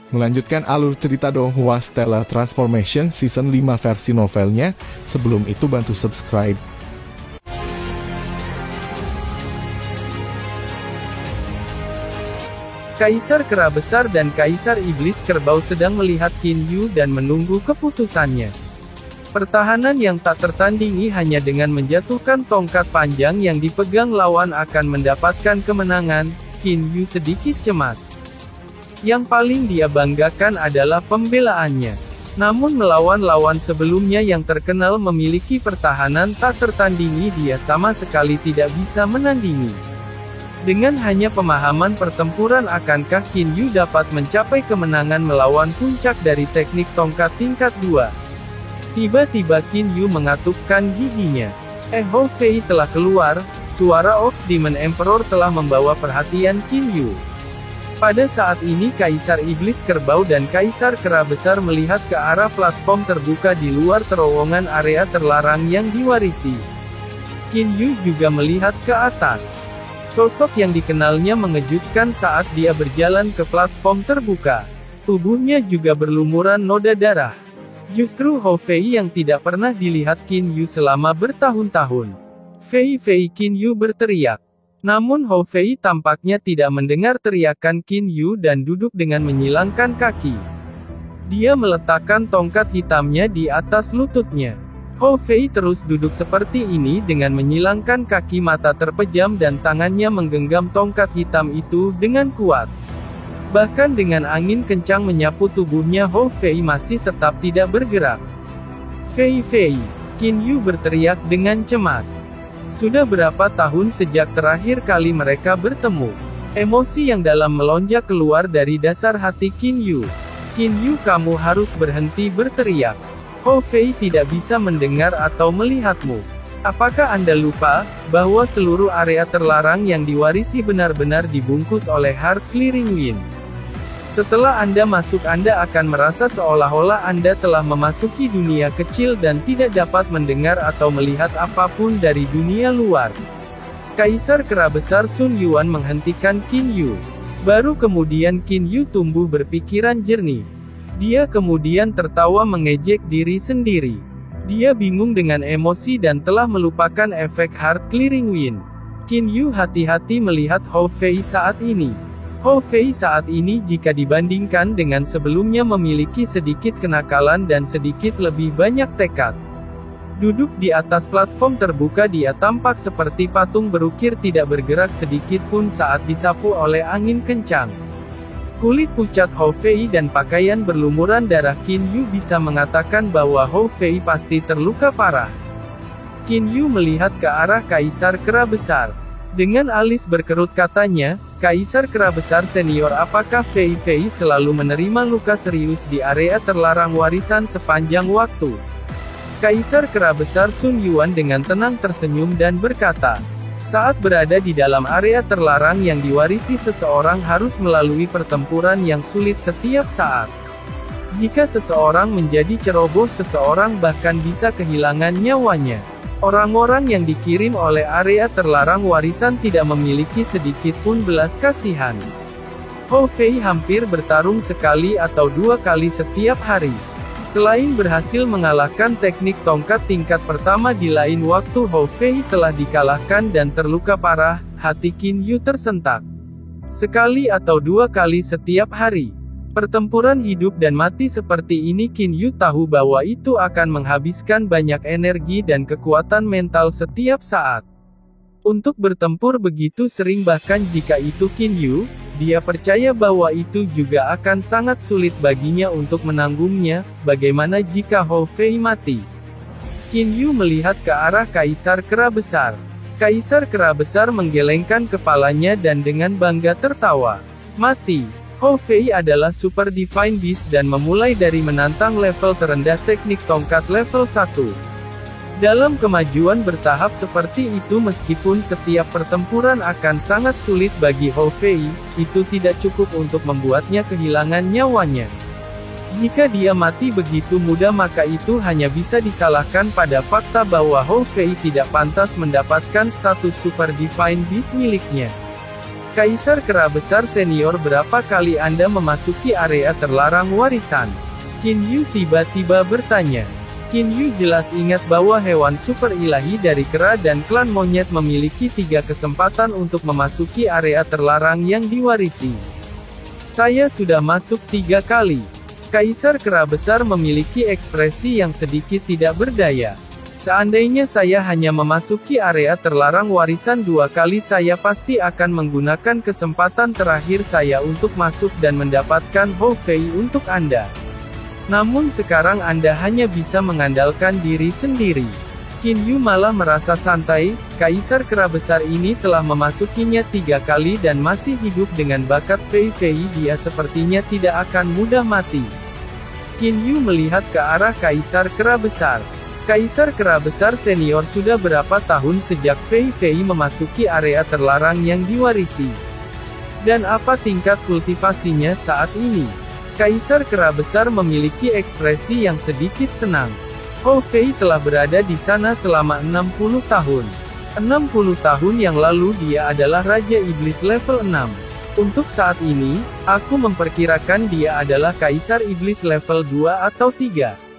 Melanjutkan alur cerita Donghua Stellar Transformation Season 5 versi novelnya. Sebelum itu bantu subscribe. Kaisar Kera Besar dan Kaisar Iblis Kerbau sedang melihat Qin Yu dan menunggu keputusannya. Pertahanan yang tak tertandingi hanya dengan menjatuhkan tongkat panjang yang dipegang lawan akan mendapatkan kemenangan. Qin Yu sedikit cemas. Yang paling dia banggakan adalah pembelaannya. Namun melawan lawan sebelumnya yang terkenal memiliki pertahanan tak tertandingi, dia sama sekali tidak bisa menandingi. Dengan hanya pemahaman pertempuran, akankah Qin Yu dapat mencapai kemenangan melawan puncak dari teknik tongkat tingkat 2? Tiba-tiba Qin Yu mengatupkan giginya. Hou Fei telah keluar. Suara Ox Demon Emperor telah membawa perhatian Qin Yu. Pada saat ini Kaisar Iblis Kerbau dan Kaisar Kera Besar melihat ke arah platform terbuka di luar terowongan area terlarang yang diwarisi. Qin Yu juga melihat ke atas. Sosok yang dikenalnya mengejutkan saat dia berjalan ke platform terbuka. Tubuhnya juga berlumuran noda darah. Justru Hou Fei yang tidak pernah dilihat Qin Yu selama bertahun-tahun. "Fei Fei!" Qin Yu berteriak. Namun Hou Fei tampaknya tidak mendengar teriakan Qin Yu dan duduk dengan menyilangkan kaki. Dia meletakkan tongkat hitamnya di atas lututnya. Hou Fei terus duduk seperti ini dengan menyilangkan kaki, mata terpejam dan tangannya menggenggam tongkat hitam itu dengan kuat. Bahkan dengan angin kencang menyapu tubuhnya, Hou Fei masih tetap tidak bergerak. "Fei Fei!" Qin Yu berteriak dengan cemas. Sudah berapa tahun sejak terakhir kali mereka bertemu? Emosi yang dalam melonjak keluar dari dasar hati Qin Yu. "Qin Yu, kamu harus berhenti berteriak. Hou Fei tidak bisa mendengar atau melihatmu. Apakah Anda lupa bahwa seluruh area terlarang yang diwarisi benar-benar dibungkus oleh Heart Clearing Wind? Setelah Anda masuk, Anda akan merasa seolah-olah Anda telah memasuki dunia kecil dan tidak dapat mendengar atau melihat apapun dari dunia luar." Kaisar Kera Besar Sun Yuan menghentikan Qin Yu. Baru kemudian Qin Yu tumbuh berpikiran jernih. Dia kemudian tertawa mengejek diri sendiri. Dia bingung dengan emosi dan telah melupakan efek Heart Clearing Wind. Qin Yu hati-hati melihat Hou Fei saat ini. Hou Fei saat ini jika dibandingkan dengan sebelumnya memiliki sedikit kenakalan dan sedikit lebih banyak tekad. Duduk di atas platform terbuka, dia tampak seperti patung berukir, tidak bergerak sedikit pun saat disapu oleh angin kencang. Kulit pucat Hou Fei dan pakaian berlumuran darah, Qin Yu bisa mengatakan bahwa Hou Fei pasti terluka parah. Qin Yu melihat ke arah Kaisar Kera Besar. Dengan alis berkerut katanya, "Kaisar Kera Besar Senior, apakah Fei Fei selalu menerima luka serius di area terlarang warisan sepanjang waktu?" Kaisar Kera Besar Sun Yuan dengan tenang tersenyum dan berkata, "Saat berada di dalam area terlarang yang diwarisi, seseorang harus melalui pertempuran yang sulit setiap saat. Jika seseorang menjadi ceroboh, seseorang bahkan bisa kehilangan nyawanya. Orang-orang yang dikirim oleh area terlarang warisan tidak memiliki sedikit pun belas kasihan. Hou Fei hampir bertarung sekali atau dua kali setiap hari. Selain berhasil mengalahkan teknik tongkat tingkat pertama di lain waktu, Hou Fei telah dikalahkan dan terluka parah." Hati Qin Yu tersentak. Sekali atau dua kali setiap hari. Pertempuran hidup dan mati seperti ini, Qin Yu tahu bahwa itu akan menghabiskan banyak energi dan kekuatan mental setiap saat. Untuk bertempur begitu sering, bahkan jika itu Qin Yu, dia percaya bahwa itu juga akan sangat sulit baginya untuk menanggungnya. Bagaimana jika Hou Fei mati? Qin Yu melihat ke arah Kaisar Kera Besar. Kaisar Kera Besar menggelengkan kepalanya dan dengan bangga tertawa. "Mati. Hou Fei adalah Super Divine Beast dan memulai dari menantang level terendah teknik tongkat level 1. Dalam kemajuan bertahap seperti itu, meskipun setiap pertempuran akan sangat sulit bagi Hou Fei, itu tidak cukup untuk membuatnya kehilangan nyawanya. Jika dia mati begitu mudah, maka itu hanya bisa disalahkan pada fakta bahwa Hou Fei tidak pantas mendapatkan status Super Divine Beast miliknya." Kaisar Kera Besar Senior, berapa kali Anda memasuki area terlarang warisan? Qin Yu tiba-tiba bertanya. Qin Yu jelas ingat bahwa hewan super ilahi dari kera dan klan monyet memiliki 3 kesempatan untuk memasuki area terlarang yang diwarisi. Saya sudah masuk 3 kali. Kaisar Kera Besar memiliki ekspresi yang sedikit tidak berdaya. Seandainya saya hanya memasuki area terlarang warisan 2 kali, saya pasti akan menggunakan kesempatan terakhir saya untuk masuk dan mendapatkan Hou Fei untuk Anda. Namun sekarang Anda hanya bisa mengandalkan diri sendiri. Qin Yu malah merasa santai, Kaisar Kera Besar ini telah memasukinya 3 kali dan masih hidup dengan bakat Fei Fei, dia sepertinya tidak akan mudah mati. Qin Yu melihat ke arah Kaisar Kera Besar. Kaisar Kera Besar Senior, sudah berapa tahun sejak Fei Fei memasuki area terlarang yang diwarisi? Dan apa tingkat kultivasinya saat ini? Kaisar Kera Besar memiliki ekspresi yang sedikit senang. Hou Fei telah berada di sana selama 60 tahun. 60 tahun yang lalu dia adalah Raja Iblis level 6. Untuk saat ini, aku memperkirakan dia adalah Kaisar Iblis level 2 atau 3.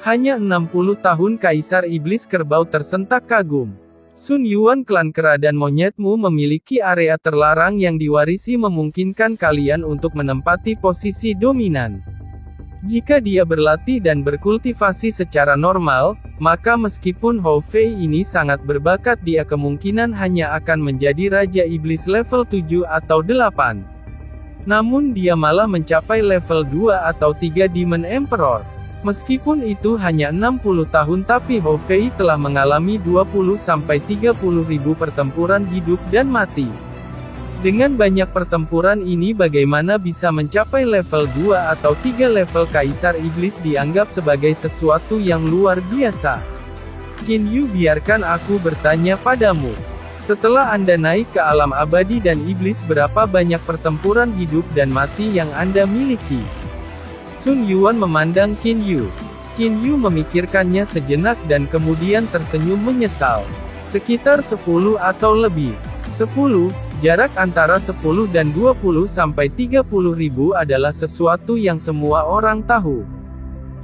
Hanya 60 tahun. Kaisar Iblis Kerbau tersentak kagum. Sun Yuan, klan kera dan monyetmu memiliki area terlarang yang diwarisi, memungkinkan kalian untuk menempati posisi dominan. Jika dia berlatih dan berkultivasi secara normal, maka meskipun Hou Fei ini sangat berbakat, dia kemungkinan hanya akan menjadi Raja Iblis level 7 atau 8. Namun dia malah mencapai level 2 atau 3 Demon Emperor. Meskipun itu hanya 60 tahun, tapi Hou Fei telah mengalami 20-30 ribu pertempuran hidup dan mati. Dengan banyak pertempuran ini, bagaimana bisa mencapai level 2 atau 3 level Kaisar Iblis dianggap sebagai sesuatu yang luar biasa. Qin Yu, biarkan aku bertanya padamu. Setelah Anda naik ke alam abadi dan iblis, berapa banyak pertempuran hidup dan mati yang Anda miliki? Sun Yuan memandang Qin Yu. Qin Yu memikirkannya sejenak dan kemudian tersenyum menyesal. Sekitar 10 atau lebih. 10, jarak antara 10 dan 20 sampai 30 ribu adalah sesuatu yang semua orang tahu.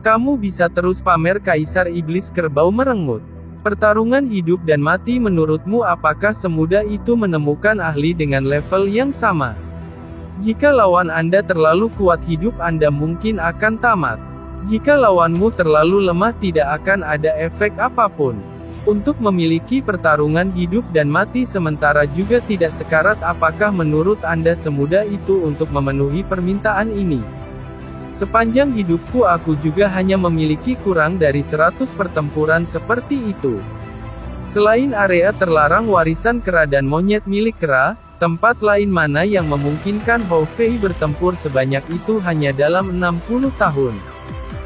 Kamu bisa terus pamer. Kaisar Iblis Kerbau merengut. Pertarungan hidup dan mati, menurutmu apakah semudah itu menemukan ahli dengan level yang sama? Jika lawan Anda terlalu kuat, hidup Anda mungkin akan tamat. Jika lawanmu terlalu lemah, tidak akan ada efek apapun. Untuk memiliki pertarungan hidup dan mati sementara juga tidak sekarat, apakah menurut Anda semudah itu untuk memenuhi permintaan ini? Sepanjang hidupku aku juga hanya memiliki kurang dari 100 pertempuran seperti itu. Selain area terlarang warisan kera dan monyet milik kera, tempat lain mana yang memungkinkan Hou Fei bertempur sebanyak itu hanya dalam 60 tahun?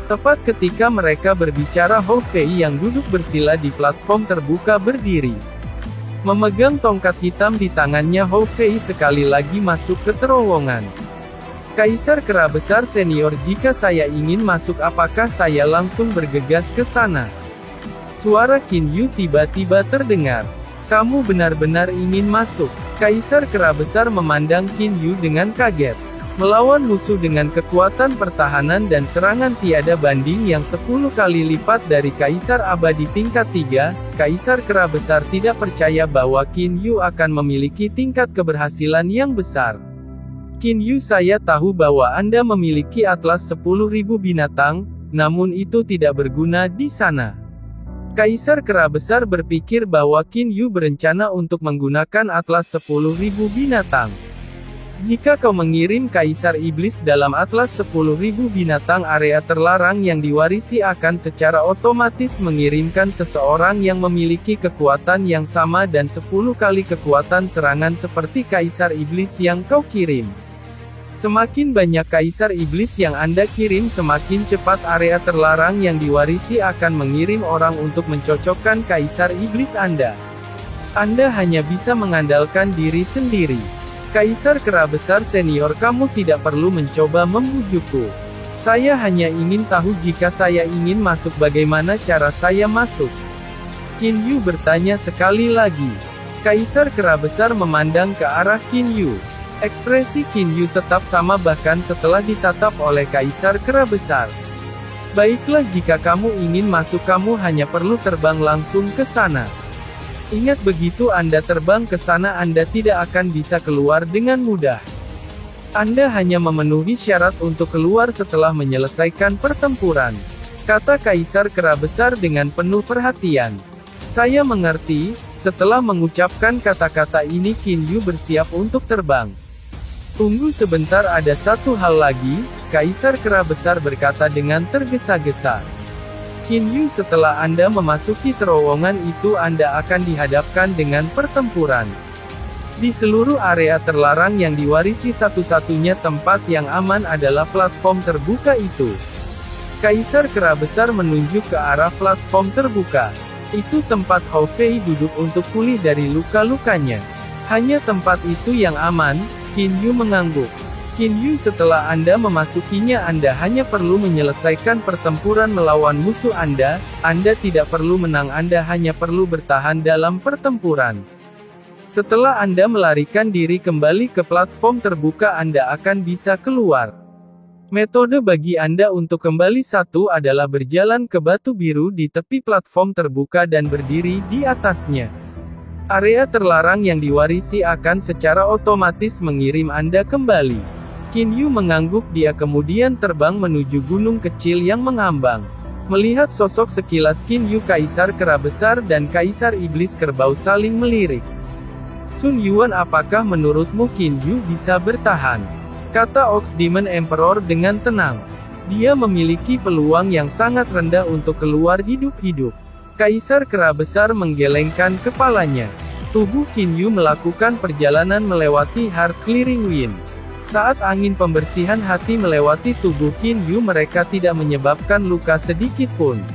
Tepat ketika mereka berbicara, Hou Fei yang duduk bersila di platform terbuka berdiri. Memegang tongkat hitam di tangannya, Hou Fei sekali lagi masuk ke terowongan. Kaisar Kera Besar Senior, jika saya ingin masuk, apakah saya langsung bergegas ke sana? Suara Qin Yu tiba-tiba terdengar. Kamu benar-benar ingin masuk? Kaisar Kera Besar memandang Qin Yu dengan kaget. Melawan musuh dengan kekuatan pertahanan dan serangan tiada banding yang 10 kali lipat dari Kaisar Abadi tingkat 3, Kaisar Kera Besar tidak percaya bahwa Qin Yu akan memiliki tingkat keberhasilan yang besar. Qin Yu, saya tahu bahwa Anda memiliki atlas 10.000 binatang, namun itu tidak berguna di sana. Kaisar Kera Besar berpikir bahwa Qin Yu berencana untuk menggunakan atlas 10.000 binatang. Jika kau mengirim Kaisar Iblis dalam atlas 10.000 binatang, area terlarang yang diwarisi akan secara otomatis mengirimkan seseorang yang memiliki kekuatan yang sama dan 10 kali kekuatan serangan seperti Kaisar Iblis yang kau kirim. Semakin banyak Kaisar Iblis yang Anda kirim, semakin cepat area terlarang yang diwarisi akan mengirim orang untuk mencocokkan Kaisar Iblis Anda. Anda hanya bisa mengandalkan diri sendiri. Kaisar Kera Besar Senior, kamu tidak perlu mencoba membujukku. Saya hanya ingin tahu, jika saya ingin masuk, bagaimana cara saya masuk? Qin Yu bertanya sekali lagi. Kaisar Kera Besar memandang ke arah Qin Yu. Ekspresi Qin Yu tetap sama bahkan setelah ditatap oleh Kaisar Kera Besar. Baiklah, jika kamu ingin masuk kamu hanya perlu terbang langsung ke sana. Ingat, begitu Anda terbang ke sana Anda tidak akan bisa keluar dengan mudah. Anda hanya memenuhi syarat untuk keluar setelah menyelesaikan pertempuran, kata Kaisar Kera Besar dengan penuh perhatian. Saya mengerti. Setelah mengucapkan kata-kata ini Qin Yu bersiap untuk terbang. Tunggu sebentar, ada satu hal lagi, Kaisar Kera Besar berkata dengan tergesa-gesa. Qin Yu, setelah Anda memasuki terowongan itu Anda akan dihadapkan dengan pertempuran. Di seluruh area terlarang yang diwarisi satu-satunya tempat yang aman adalah platform terbuka itu. Kaisar Kera Besar menunjuk ke arah platform terbuka. Itu tempat Hou Fei duduk untuk pulih dari luka-lukanya. Hanya tempat itu yang aman, Qin Yu mengangguk. Qin Yu, setelah Anda memasukinya Anda hanya perlu menyelesaikan pertempuran melawan musuh Anda tidak perlu menang, Anda hanya perlu bertahan dalam pertempuran. Setelah Anda melarikan diri kembali ke platform terbuka Anda akan bisa keluar. Metode bagi Anda untuk kembali satu adalah berjalan ke batu biru di tepi platform terbuka dan berdiri di atasnya. Area terlarang yang diwarisi akan secara otomatis mengirim Anda kembali. Qin Yu mengangguk, dia kemudian terbang menuju gunung kecil yang mengambang. Melihat sosok sekilas Qin Yu, Kaisar Kera Besar dan Kaisar Iblis Kerbau saling melirik. Sun Yuan, apakah menurutmu Qin Yu bisa bertahan? Kata Ox Demon Emperor dengan tenang. Dia memiliki peluang yang sangat rendah untuk keluar hidup-hidup. Kaisar Kera Besar menggelengkan kepalanya. Tubuh Qin Yu melakukan perjalanan melewati Heart Clearing Wind. Saat angin pembersihan hati melewati tubuh Qin Yu mereka tidak menyebabkan luka sedikit pun.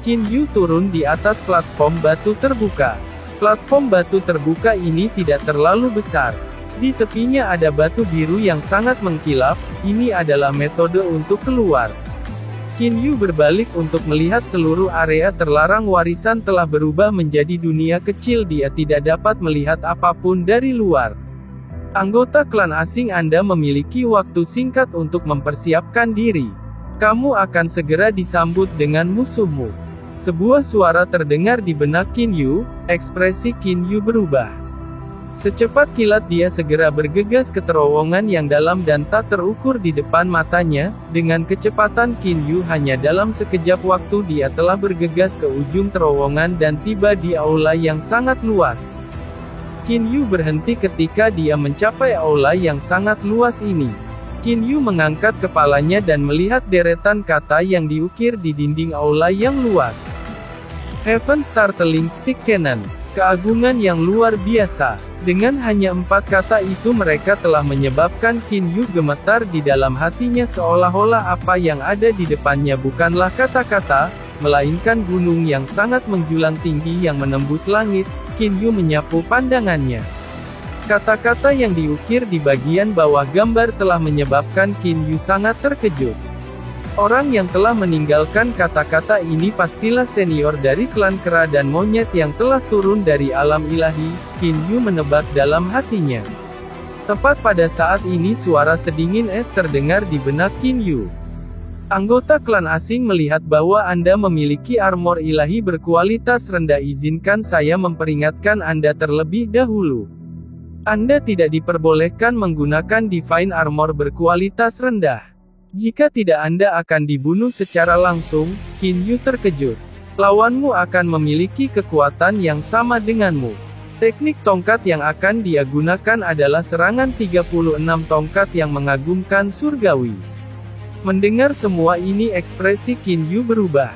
Qin Yu turun di atas platform batu terbuka. Platform batu terbuka ini tidak terlalu besar. Di tepinya ada batu biru yang sangat mengkilap, ini adalah metode untuk keluar. Qin Yu berbalik untuk melihat seluruh area terlarang warisan telah berubah menjadi dunia kecil, dia tidak dapat melihat apapun dari luar. Anggota klan asing, Anda memiliki waktu singkat untuk mempersiapkan diri. Kamu akan segera disambut dengan musuhmu. Sebuah suara terdengar di benak Qin Yu, ekspresi Qin Yu berubah. Secepat kilat dia segera bergegas ke terowongan yang dalam dan tak terukur di depan matanya. Dengan kecepatan Qin Yu hanya dalam sekejap waktu dia telah bergegas ke ujung terowongan dan tiba di aula yang sangat luas. Qin Yu berhenti ketika dia mencapai aula yang sangat luas ini. Qin Yu mengangkat kepalanya dan melihat deretan kata yang diukir di dinding aula yang luas. Heaven Startling Stick Cannon. Keagungan yang luar biasa. Dengan hanya 4 kata itu mereka telah menyebabkan Qin Yu gemetar di dalam hatinya, seolah-olah apa yang ada di depannya bukanlah kata-kata, melainkan gunung yang sangat menjulang tinggi yang menembus langit. Qin Yu menyapu pandangannya. Kata-kata yang diukir di bagian bawah gambar telah menyebabkan Qin Yu sangat terkejut. Orang yang telah meninggalkan kata-kata ini pastilah senior dari klan kera dan monyet yang telah turun dari alam ilahi, Qin Yu menebak dalam hatinya. Tepat pada saat ini suara sedingin es terdengar di benak Qin Yu. Anggota klan asing melihat bahwa Anda memiliki armor ilahi berkualitas rendah, izinkan saya memperingatkan Anda terlebih dahulu. Anda tidak diperbolehkan menggunakan divine armor berkualitas rendah. Jika tidak Anda akan dibunuh secara langsung. Qin Yu terkejut. Lawanmu akan memiliki kekuatan yang sama denganmu. Teknik tongkat yang akan dia gunakan adalah serangan 36 tongkat yang mengagumkan surgawi. Mendengar semua ini ekspresi Qin Yu berubah.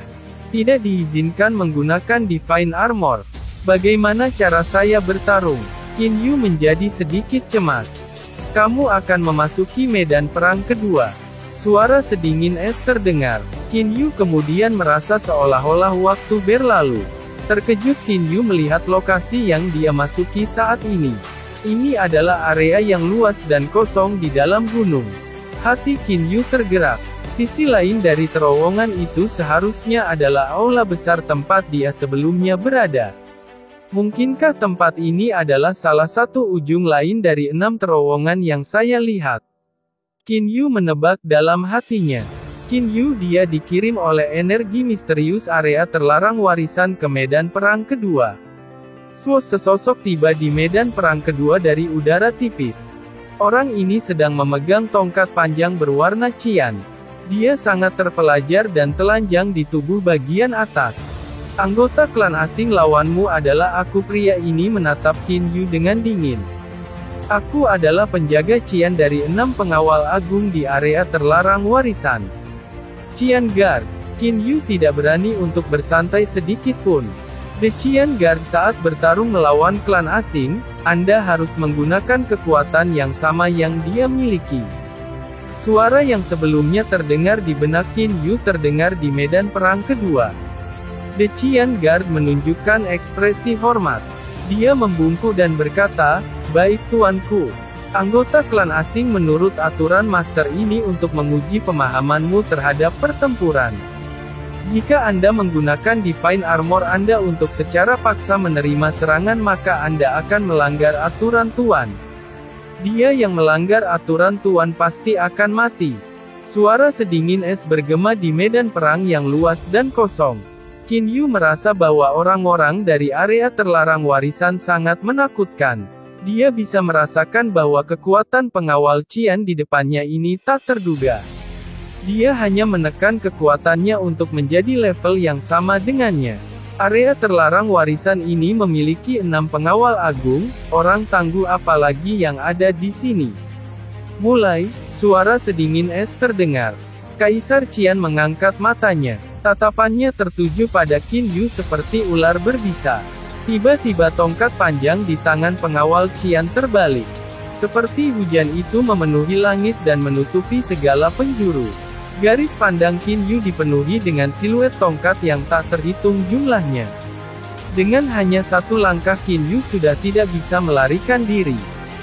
Tidak diizinkan menggunakan divine armor. Bagaimana cara saya bertarung? Qin Yu menjadi sedikit cemas. Kamu akan memasuki medan perang kedua. Suara sedingin es terdengar. Qin Yu kemudian merasa seolah-olah waktu berlalu. Terkejut Qin Yu melihat lokasi yang dia masuki saat ini. Ini adalah area yang luas dan kosong di dalam gunung. Hati Qin Yu tergerak. Sisi lain dari terowongan itu seharusnya adalah aula besar tempat dia sebelumnya berada. Mungkinkah tempat ini adalah salah satu ujung lain dari 6 terowongan yang saya lihat? Qin Yu menebak dalam hatinya. Qin Yu dia dikirim oleh energi misterius area terlarang warisan ke medan perang kedua. Sesosok tiba di medan perang kedua dari udara tipis. Orang ini sedang memegang tongkat panjang berwarna cian. Dia sangat terpelajar dan telanjang di tubuh bagian atas. Anggota klan asing lawanmu adalah aku. Pria ini menatap Qin Yu dengan dingin. Aku adalah penjaga Qian dari 6 pengawal agung di area terlarang warisan. Qian Guard. Qin Yu tidak berani untuk bersantai sedikit pun. The Qian Guard saat bertarung melawan klan asing, Anda harus menggunakan kekuatan yang sama yang dia miliki. Suara yang sebelumnya terdengar di benak Qin Yu terdengar di medan perang kedua. The Qian Guard menunjukkan ekspresi hormat. Dia membungkuk dan berkata, "Baik tuanku. Anggota klan asing menurut aturan master ini untuk menguji pemahamanmu terhadap pertempuran. Jika Anda menggunakan Divine Armor Anda untuk secara paksa menerima serangan maka Anda akan melanggar aturan tuan. Dia yang melanggar aturan tuan pasti akan mati." Suara sedingin es bergema di medan perang yang luas dan kosong. Qin Yu merasa bahwa orang-orang dari area terlarang warisan sangat menakutkan. Dia bisa merasakan bahwa kekuatan pengawal Qian di depannya ini tak terduga. Dia hanya menekan kekuatannya untuk menjadi level yang sama dengannya. Area terlarang warisan ini memiliki 6 pengawal agung, orang tangguh apalagi yang ada di sini. Mulai, suara sedingin es terdengar. Kaisar Qian mengangkat matanya. Tatapannya tertuju pada Qin Yu seperti ular berbisa. Tiba-tiba tongkat panjang di tangan pengawal Qian terbalik. Seperti hujan itu memenuhi langit dan menutupi segala penjuru. Garis pandang Qin Yu dipenuhi dengan siluet tongkat yang tak terhitung jumlahnya. Dengan hanya satu langkah Qin Yu sudah tidak bisa melarikan diri.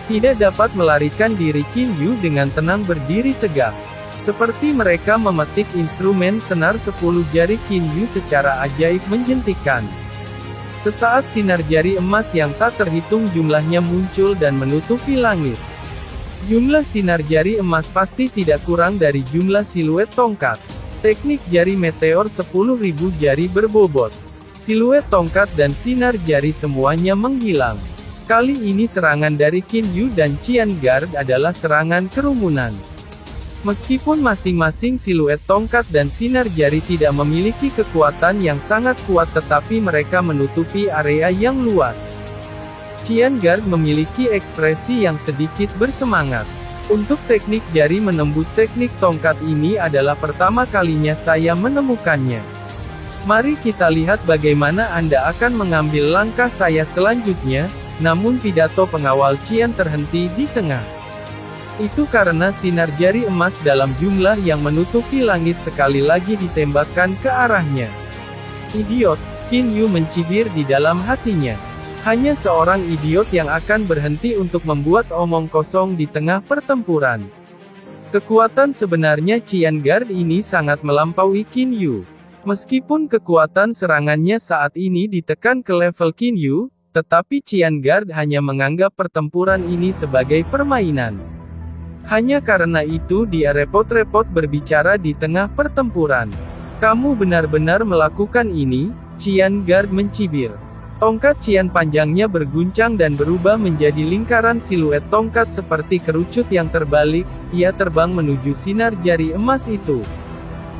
Tidak dapat melarikan diri Qin Yu dengan tenang berdiri tegak. Seperti mereka memetik instrumen senar 10 jari Qin Yu secara ajaib menjentikkan. Sesaat sinar jari emas yang tak terhitung jumlahnya muncul dan menutupi langit. Jumlah sinar jari emas pasti tidak kurang dari jumlah siluet tongkat. Teknik jari meteor 10.000 jari berbobot. Siluet tongkat dan sinar jari semuanya menghilang. Kali ini serangan dari Qin Yu dan Qian Guard adalah serangan kerumunan. Meskipun masing-masing siluet tongkat dan sinar jari tidak memiliki kekuatan yang sangat kuat tetapi mereka menutupi area yang luas. Qian Guard memiliki ekspresi yang sedikit bersemangat. Untuk teknik jari menembus teknik tongkat ini adalah pertama kalinya saya menemukannya. Mari kita lihat bagaimana Anda akan mengambil langkah saya selanjutnya, namun pidato pengawal Qian terhenti di tengah. Itu karena sinar jari emas dalam jumlah yang menutupi langit sekali lagi ditembakkan ke arahnya. Idiot, Qin Yu mencibir di dalam hatinya. Hanya seorang idiot yang akan berhenti untuk membuat omong kosong di tengah pertempuran. Kekuatan sebenarnya Qian Guard ini sangat melampaui Qin Yu. Meskipun kekuatan serangannya saat ini ditekan ke level Qin Yu, tetapi Qian Guard hanya menganggap pertempuran ini sebagai permainan. Hanya karena itu dia repot-repot berbicara di tengah pertempuran. Kamu benar-benar melakukan ini, Qian Guard mencibir. Tongkat Qian panjangnya berguncang dan berubah menjadi lingkaran siluet tongkat seperti kerucut yang terbalik, ia terbang menuju sinar jari emas itu.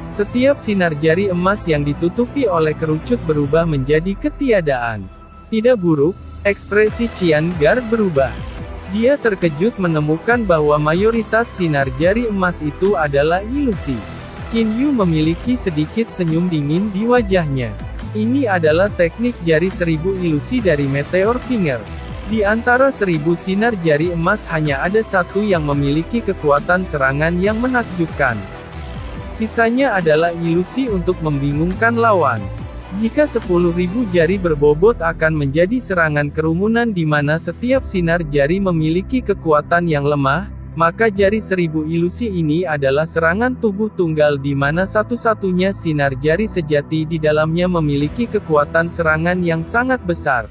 Setiap sinar jari emas yang ditutupi oleh kerucut berubah menjadi ketiadaan. Tidak buruk, ekspresi Qian Guard berubah. Dia terkejut menemukan bahwa mayoritas sinar jari emas itu adalah ilusi. Qin Yu memiliki sedikit senyum dingin di wajahnya. Ini adalah teknik jari 1000 ilusi dari Meteor Finger. Di antara 1000 sinar jari emas hanya ada satu yang memiliki kekuatan serangan yang menakjubkan. Sisanya adalah ilusi untuk membingungkan lawan. Jika 10.000 jari berbobot akan menjadi serangan kerumunan di mana setiap sinar jari memiliki kekuatan yang lemah, maka jari 1000 ilusi ini adalah serangan tubuh tunggal di mana satu-satunya sinar jari sejati di dalamnya memiliki kekuatan serangan yang sangat besar.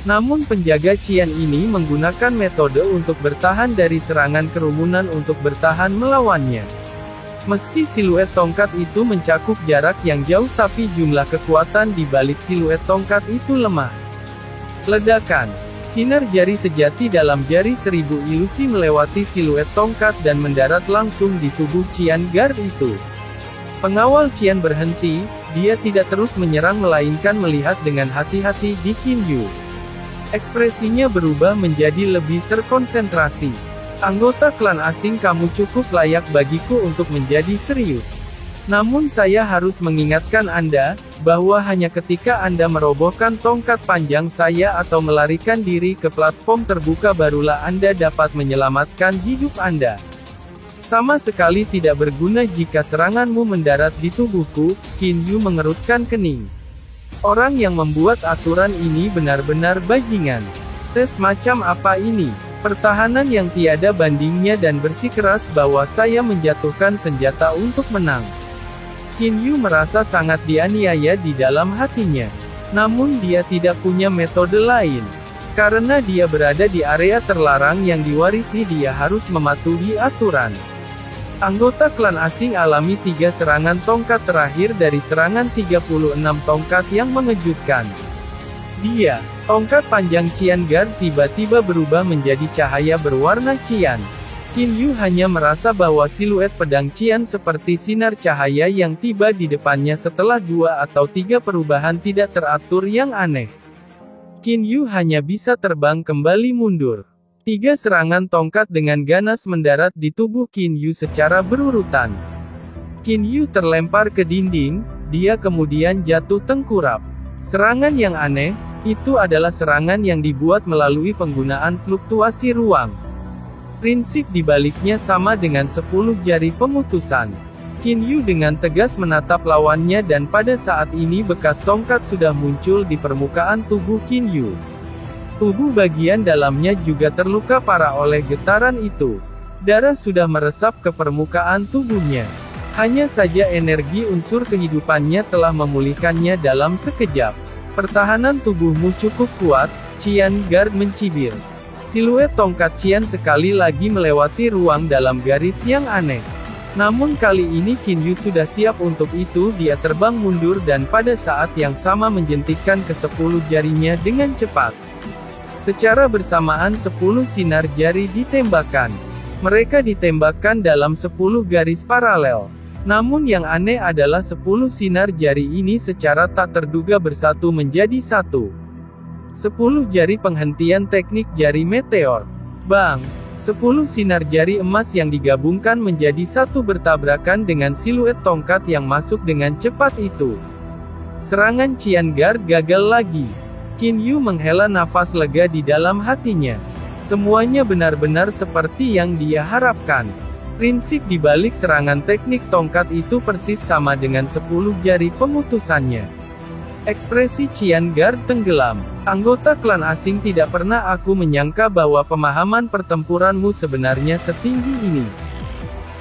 Namun penjaga Qian ini menggunakan metode untuk bertahan dari serangan kerumunan untuk bertahan melawannya. Meski siluet tongkat itu mencakup jarak yang jauh tapi jumlah kekuatan di balik siluet tongkat itu lemah. Ledakan. Sinar jari sejati dalam jari 1000 ilusi melewati siluet tongkat dan mendarat langsung di tubuh Qian Guard itu. Pengawal Qian berhenti, dia tidak terus menyerang melainkan melihat dengan hati-hati di Qin Yu. Ekspresinya berubah menjadi lebih terkonsentrasi. Anggota klan asing, kamu cukup layak bagiku untuk menjadi serius. Namun saya harus mengingatkan Anda, bahwa hanya ketika Anda merobohkan tongkat panjang saya atau melarikan diri ke platform terbuka barulah Anda dapat menyelamatkan hidup Anda. Sama sekali tidak berguna jika seranganmu mendarat di tubuhku, Qin Yu mengerutkan kening. Orang yang membuat aturan ini benar-benar bajingan. Tes macam apa ini? Pertahanan yang tiada bandingnya dan bersikeras bahwa saya menjatuhkan senjata untuk menang. Qin Yu merasa sangat dianiaya di dalam hatinya. Namun dia tidak punya metode lain. Karena dia berada di area terlarang yang diwarisi, dia harus mematuhi aturan. Anggota klan asing alami 3 serangan tongkat terakhir dari serangan 36 tongkat yang mengejutkan. Tongkat panjang Qian Guard tiba-tiba berubah menjadi cahaya berwarna cian. Qin Yu hanya merasa bahwa siluet pedang Qian seperti sinar cahaya yang tiba di depannya setelah 2 atau 3 perubahan tidak teratur yang aneh. Qin Yu hanya bisa terbang kembali mundur. 3 serangan tongkat dengan ganas mendarat di tubuh Qin Yu secara berurutan. Qin Yu terlempar ke dinding, dia kemudian jatuh tengkurap. Serangan yang aneh, itu adalah serangan yang dibuat melalui penggunaan fluktuasi ruang. Prinsip dibaliknya sama dengan 10 jari pemutusan. Qin Yu dengan tegas menatap lawannya dan pada saat ini bekas tongkat sudah muncul di permukaan tubuh Qin Yu. Tubuh bagian dalamnya juga terluka parah oleh getaran itu. Darah sudah meresap ke permukaan tubuhnya. Hanya saja energi unsur kehidupannya telah memulihkannya dalam sekejap. Pertahanan tubuhmu cukup kuat, Qian Guard mencibir. Siluet tongkat Qian sekali lagi melewati ruang dalam garis yang aneh. Namun kali ini Qin Yu sudah siap untuk itu, dia terbang mundur dan pada saat yang sama menjentikkan ke-10 jarinya dengan cepat. Secara bersamaan 10 sinar jari ditembakkan. Mereka ditembakkan dalam 10 garis paralel. Namun yang aneh adalah 10 sinar jari ini secara tak terduga bersatu menjadi satu. 10 jari penghentian teknik jari meteor. Bang! 10 sinar jari emas yang digabungkan menjadi satu bertabrakan dengan siluet tongkat yang masuk dengan cepat itu. Serangan Qian Guard gagal lagi. Qin Yu menghela nafas lega di dalam hatinya. Semuanya benar-benar seperti yang dia harapkan. Prinsip dibalik serangan teknik tongkat itu persis sama dengan 10 jari pemutusannya. Ekspresi Qian Guard tenggelam. Anggota klan asing, tidak pernah aku menyangka bahwa pemahaman pertempuranmu sebenarnya setinggi ini.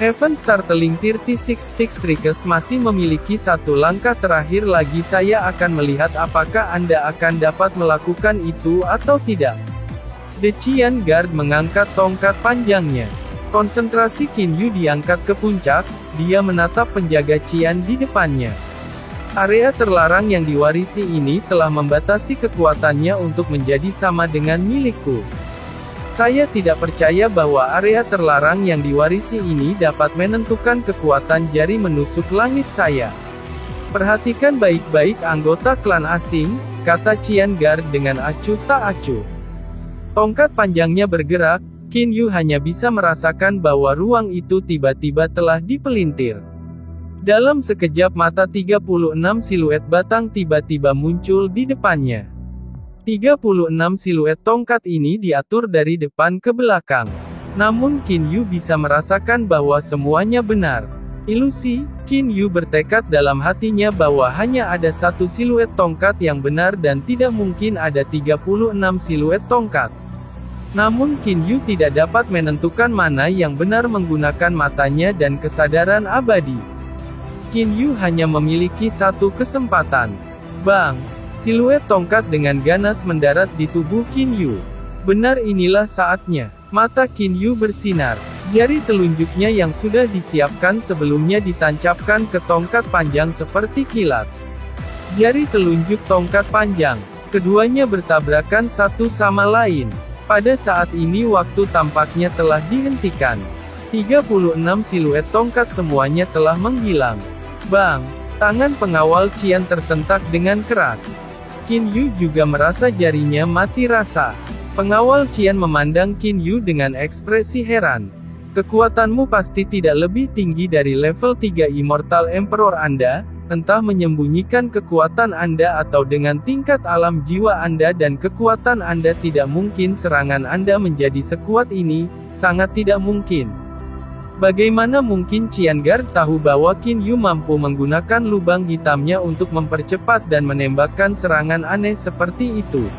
Heaven Star Teling 36 Strikers masih memiliki satu langkah terakhir lagi. Saya akan melihat apakah Anda akan dapat melakukan itu atau tidak. The Qian Guard mengangkat tongkat panjangnya. Konsentrasi Qin Yu diangkat ke puncak, dia menatap penjaga Qian di depannya. Area terlarang yang diwarisi ini telah membatasi kekuatannya untuk menjadi sama dengan milikku. Saya tidak percaya bahwa area terlarang yang diwarisi ini dapat menentukan kekuatan jari menusuk langit saya. Perhatikan baik-baik anggota klan asing, kata Qian Guard dengan acuh tak acuh. Tongkat panjangnya bergerak, Qin Yu hanya bisa merasakan bahwa ruang itu tiba-tiba telah dipelintir. Dalam sekejap mata 36 siluet batang tiba-tiba muncul di depannya. 36 siluet tongkat ini diatur dari depan ke belakang. Namun Qin Yu bisa merasakan bahwa semuanya benar. Ilusi, Qin Yu bertekad dalam hatinya bahwa hanya ada satu siluet tongkat yang benar dan tidak mungkin ada 36 siluet tongkat. Namun Qin Yu tidak dapat menentukan mana yang benar menggunakan matanya dan kesadaran abadi. Qin Yu hanya memiliki satu kesempatan. Bang! Siluet tongkat dengan ganas mendarat di tubuh Qin Yu. Benar, inilah saatnya. Mata Qin Yu bersinar. Jari telunjuknya yang sudah disiapkan sebelumnya ditancapkan ke tongkat panjang seperti kilat. Jari telunjuk tongkat panjang. Keduanya bertabrakan satu sama lain. Pada saat ini waktu tampaknya telah dihentikan. 36 siluet tongkat semuanya telah menghilang. Bang! Tangan pengawal Qian tersentak dengan keras. Qin Yu juga merasa jarinya mati rasa. Pengawal Qian memandang Qin Yu dengan ekspresi heran. Kekuatanmu pasti tidak lebih tinggi dari level 3 Immortal Emperor Anda, entah menyembunyikan kekuatan Anda atau dengan tingkat alam jiwa Anda dan kekuatan Anda, tidak mungkin serangan Anda menjadi sekuat ini, sangat tidak mungkin. Bagaimana mungkin Qian Guard tahu bahwa Qin Yu mampu menggunakan lubang hitamnya untuk mempercepat dan menembakkan serangan aneh seperti itu?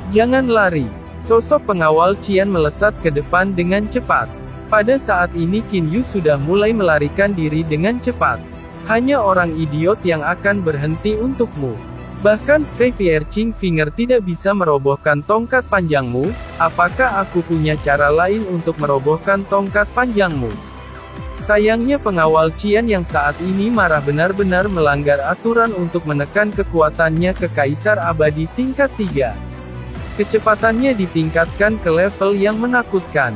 Jangan lari. Sosok pengawal Qian melesat ke depan dengan cepat. Pada saat ini Qin Yu sudah mulai melarikan diri dengan cepat. Hanya orang idiot yang akan berhenti untukmu. Bahkan Sky Piercing Finger tidak bisa merobohkan tongkat panjangmu. Apakah aku punya cara lain untuk merobohkan tongkat panjangmu? Sayangnya pengawal Qian yang saat ini marah benar-benar melanggar aturan untuk menekan kekuatannya ke Kaisar Abadi tingkat 3. Kecepatannya ditingkatkan ke level yang menakutkan.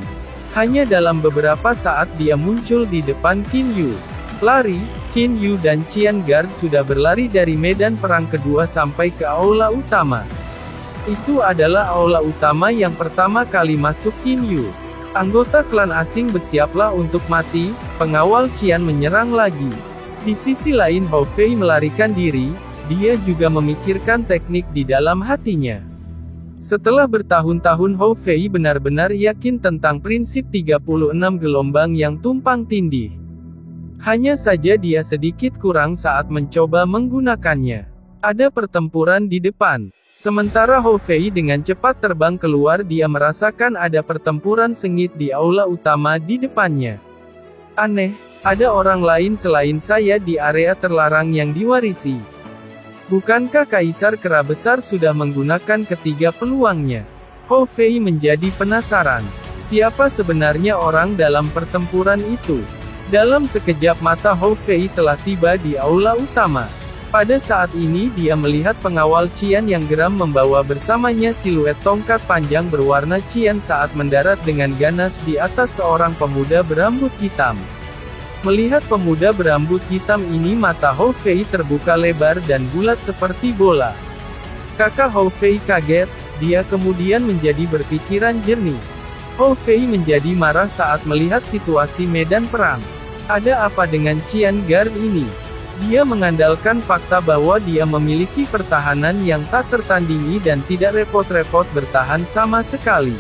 Hanya dalam beberapa saat dia muncul di depan Qin Yu. Lari, Qin Yu dan Qian Guard sudah berlari dari medan perang kedua sampai ke aula utama. Itu adalah aula utama yang pertama kali masuk Qin Yu. Anggota klan asing bersiaplah untuk mati, pengawal Qian menyerang lagi. Di sisi lain Hou Fei melarikan diri, dia juga memikirkan teknik di dalam hatinya. Setelah bertahun-tahun Hou Fei benar-benar yakin tentang prinsip 36 gelombang yang tumpang tindih. Hanya saja dia sedikit kurang saat mencoba menggunakannya. Ada pertempuran di depan. Sementara Hou Fei dengan cepat terbang keluar, dia merasakan ada pertempuran sengit di aula utama di depannya. Aneh, ada orang lain selain saya di area terlarang yang diwarisi. Bukankah Kaisar Kera Besar sudah menggunakan ketiga peluangnya? Hou Fei menjadi penasaran. Siapa sebenarnya orang dalam pertempuran itu? Dalam sekejap mata Hou Fei telah tiba di aula utama. Pada saat ini dia melihat pengawal Qian yang geram membawa bersamanya siluet tongkat panjang berwarna Qian saat mendarat dengan ganas di atas seorang pemuda berambut hitam. Melihat pemuda berambut hitam ini, mata Hou Fei terbuka lebar dan bulat seperti bola. Kakak Hou Fei kaget, dia kemudian menjadi berpikiran jernih. Hou Fei menjadi marah saat melihat situasi medan perang. Ada apa dengan Qian Guard ini? Dia mengandalkan fakta bahwa dia memiliki pertahanan yang tak tertandingi dan tidak repot-repot bertahan sama sekali.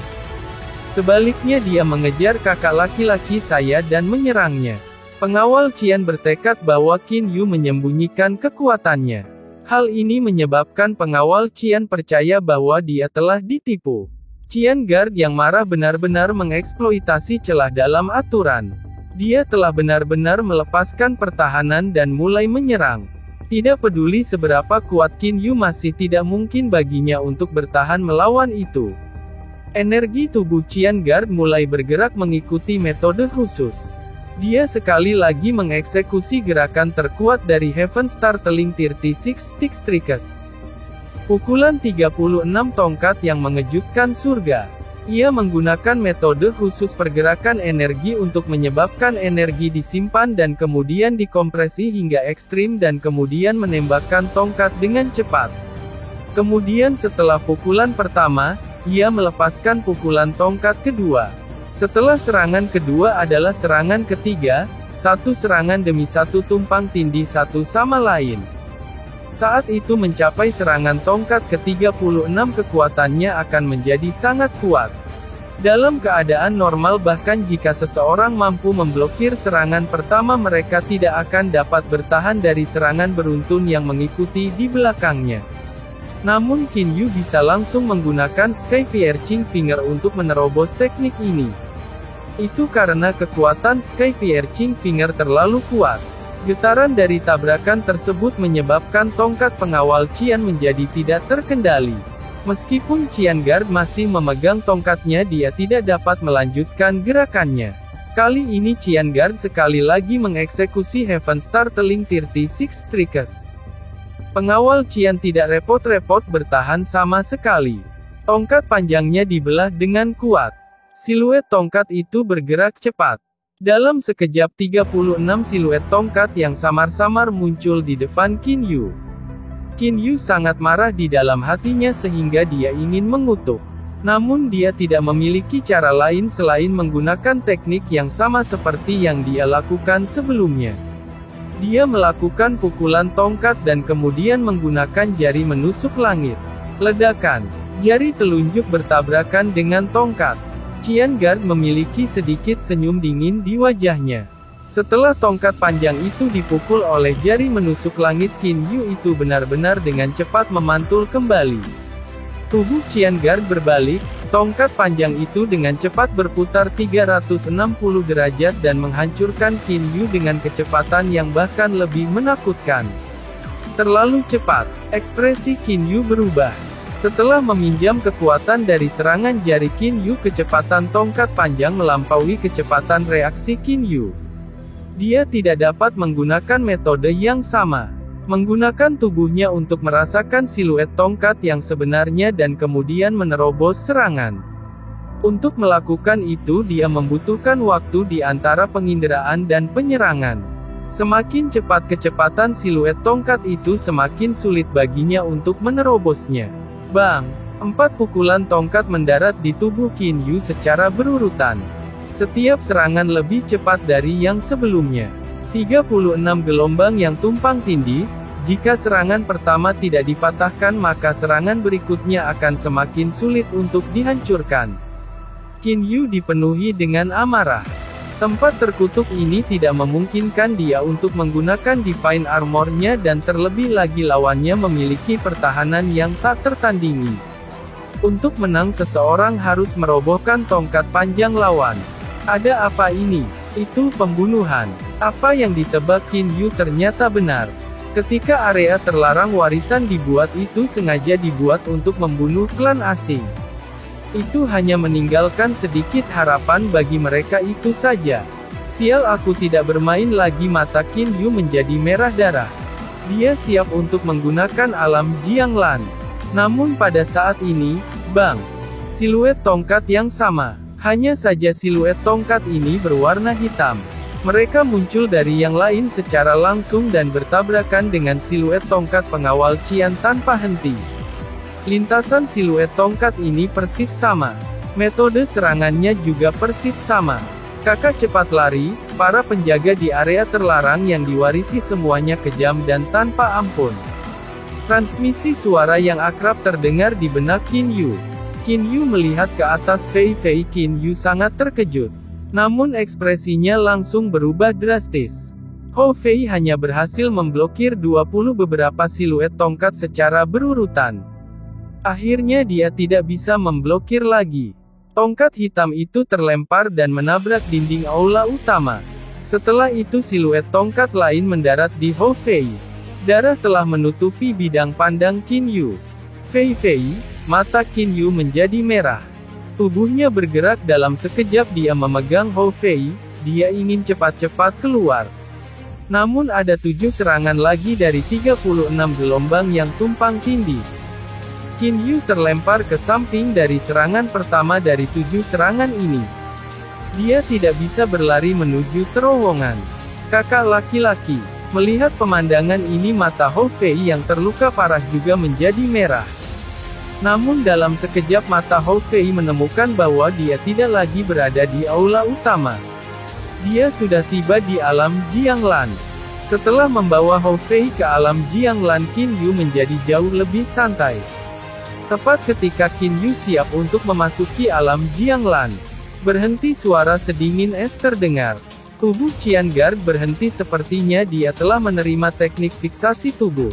Sebaliknya dia mengejar kakak laki-laki saya dan menyerangnya. Pengawal Qian bertekad bahwa Qin Yu menyembunyikan kekuatannya. Hal ini menyebabkan pengawal Qian percaya bahwa dia telah ditipu. Qian Guard yang marah benar-benar mengeksploitasi celah dalam aturan. Dia telah benar-benar melepaskan pertahanan dan mulai menyerang. Tidak peduli seberapa kuat Qin Yu, masih tidak mungkin baginya untuk bertahan melawan itu. Energi tubuh Qian Guard mulai bergerak mengikuti metode khusus. Dia sekali lagi mengeksekusi gerakan terkuat dari Heaven Startling 36 Stick Strikes. Pukulan 36 tongkat yang mengejutkan surga. Ia menggunakan metode khusus pergerakan energi untuk menyebabkan energi disimpan dan kemudian dikompresi hingga ekstrim dan kemudian menembakkan tongkat dengan cepat. Kemudian setelah pukulan pertama, ia melepaskan pukulan tongkat kedua. Setelah serangan kedua adalah serangan ketiga, satu serangan demi satu tumpang tindih satu sama lain. Saat itu mencapai serangan tongkat ke-36, kekuatannya akan menjadi sangat kuat. Dalam keadaan normal, bahkan jika seseorang mampu memblokir serangan pertama, mereka tidak akan dapat bertahan dari serangan beruntun yang mengikuti di belakangnya. Namun Qin Yu bisa langsung menggunakan Sky Piercing Finger untuk menerobos teknik ini. Itu karena kekuatan Sky Piercing Finger terlalu kuat. Getaran dari tabrakan tersebut menyebabkan tongkat pengawal Qian menjadi tidak terkendali. Meskipun Qian Guard masih memegang tongkatnya, dia tidak dapat melanjutkan gerakannya. Kali ini Qian Guard sekali lagi mengeksekusi Heaven Startling 36 Strikes. Pengawal Qian tidak repot-repot bertahan sama sekali. Tongkat panjangnya dibelah dengan kuat. Siluet tongkat itu bergerak cepat. Dalam sekejap 36 siluet tongkat yang samar-samar muncul di depan Qin Yu. Qin Yu sangat marah di dalam hatinya sehingga dia ingin mengutuk. Namun dia tidak memiliki cara lain selain menggunakan teknik yang sama seperti yang dia lakukan sebelumnya. Dia melakukan pukulan tongkat dan kemudian menggunakan jari menusuk langit. Ledakan. Jari telunjuk bertabrakan dengan tongkat. Qian Guard memiliki sedikit senyum dingin di wajahnya. Setelah tongkat panjang itu dipukul oleh jari menusuk langit, Qin Yu itu benar-benar dengan cepat memantul kembali. Tubuh Qian Guard berbalik, tongkat panjang itu dengan cepat berputar 360 derajat dan menghancurkan Qin Yu dengan kecepatan yang bahkan lebih menakutkan. Terlalu cepat, ekspresi Qin Yu berubah. Setelah meminjam kekuatan dari serangan jari Qin Yu, kecepatan tongkat panjang melampaui kecepatan reaksi Qin Yu. Dia tidak dapat menggunakan metode yang sama. Menggunakan tubuhnya untuk merasakan siluet tongkat yang sebenarnya dan kemudian menerobos serangan. Untuk melakukan itu dia membutuhkan waktu di antara penginderaan dan penyerangan. Semakin cepat kecepatan siluet tongkat itu, semakin sulit baginya untuk menerobosnya. Bang! 4 pukulan tongkat mendarat di tubuh Qin Yu secara berurutan. Setiap serangan lebih cepat dari yang sebelumnya. 36 gelombang yang tumpang tindih. Jika serangan pertama tidak dipatahkan, maka serangan berikutnya akan semakin sulit untuk dihancurkan. Qin Yu dipenuhi dengan amarah. Tempat terkutuk ini tidak memungkinkan dia untuk menggunakan Divine Armor-nya dan terlebih lagi lawannya memiliki pertahanan yang tak tertandingi. Untuk menang seseorang harus merobohkan tongkat panjang lawan. Ada apa ini? Itu pembunuhan. Apa yang ditebak Qin Yu ternyata benar. Ketika area terlarang warisan dibuat, itu sengaja dibuat untuk membunuh klan asing. Itu hanya meninggalkan sedikit harapan bagi mereka itu saja. Sial, aku tidak bermain lagi. Mata Qin Yu menjadi merah darah. Dia siap untuk menggunakan alam Jianglan. Namun pada saat ini, bang! Siluet tongkat yang sama. Hanya saja siluet tongkat ini berwarna hitam. Mereka muncul dari yang lain secara langsung dan bertabrakan dengan siluet tongkat pengawal Qian tanpa henti. Lintasan siluet tongkat ini persis sama. Metode serangannya juga persis sama. Kakak cepat lari, para penjaga di area terlarang yang diwarisi semuanya kejam dan tanpa ampun. Transmisi suara yang akrab terdengar di benak Qin Yu. Qin Yu melihat ke atas Fei Fei. Qin Yu sangat terkejut. Namun ekspresinya langsung berubah drastis. Hou Fei hanya berhasil memblokir 20 beberapa siluet tongkat secara berurutan. Akhirnya dia tidak bisa memblokir lagi. Tongkat hitam itu terlempar dan menabrak dinding aula utama. Setelah itu siluet tongkat lain mendarat di Hou Fei. Darah telah menutupi bidang pandang Qin Yu. Fei Fei, mata Qin Yu menjadi merah. Tubuhnya bergerak dalam sekejap. Dia memegang Hou Fei, dia ingin cepat-cepat keluar. Namun ada 7 serangan lagi dari 36 gelombang yang tumpang tindih. Qin Yu terlempar ke samping dari serangan pertama dari 7 serangan ini. Dia tidak bisa berlari menuju terowongan. Kakak laki-laki. Melihat pemandangan ini, mata Hou Fei yang terluka parah juga menjadi merah. Namun dalam sekejap mata Hou Fei menemukan bahwa dia tidak lagi berada di aula utama. Dia sudah tiba di alam Jianglan. Setelah membawa Hou Fei ke alam Jianglan, Qin Yu menjadi jauh lebih santai. Tepat ketika Qin Yu siap untuk memasuki alam Jianglan, berhenti, suara sedingin es terdengar. Tubuh Qian Guard berhenti, sepertinya dia telah menerima teknik fiksasi tubuh.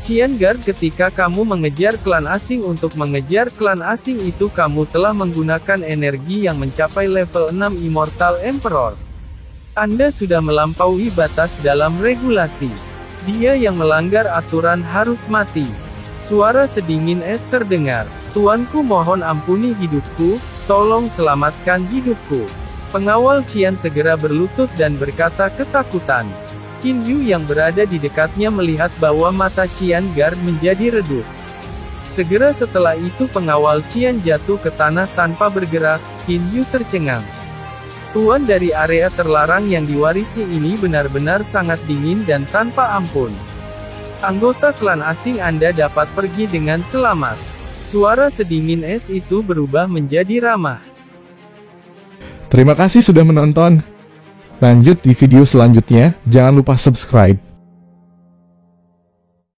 Qian Guard, ketika kamu mengejar klan asing, untuk mengejar klan asing itu kamu telah menggunakan energi yang mencapai level 6 Immortal Emperor. Anda sudah melampaui batas dalam regulasi. Dia yang melanggar aturan harus mati. Suara sedingin es terdengar. Tuanku mohon ampuni hidupku, tolong selamatkan hidupku. Pengawal Qian segera berlutut dan berkata ketakutan. Qin Yu yang berada di dekatnya melihat bahwa mata Qian Guard menjadi redup. Segera setelah itu pengawal Qian jatuh ke tanah tanpa bergerak. Qin Yu tercengang. Tuan dari area terlarang yang diwarisi ini benar-benar sangat dingin dan tanpa ampun. Anggota klan asing Anda dapat pergi dengan selamat. Suara sedingin es itu berubah menjadi ramah. Terima kasih sudah menonton. Lanjut di video selanjutnya, jangan lupa subscribe.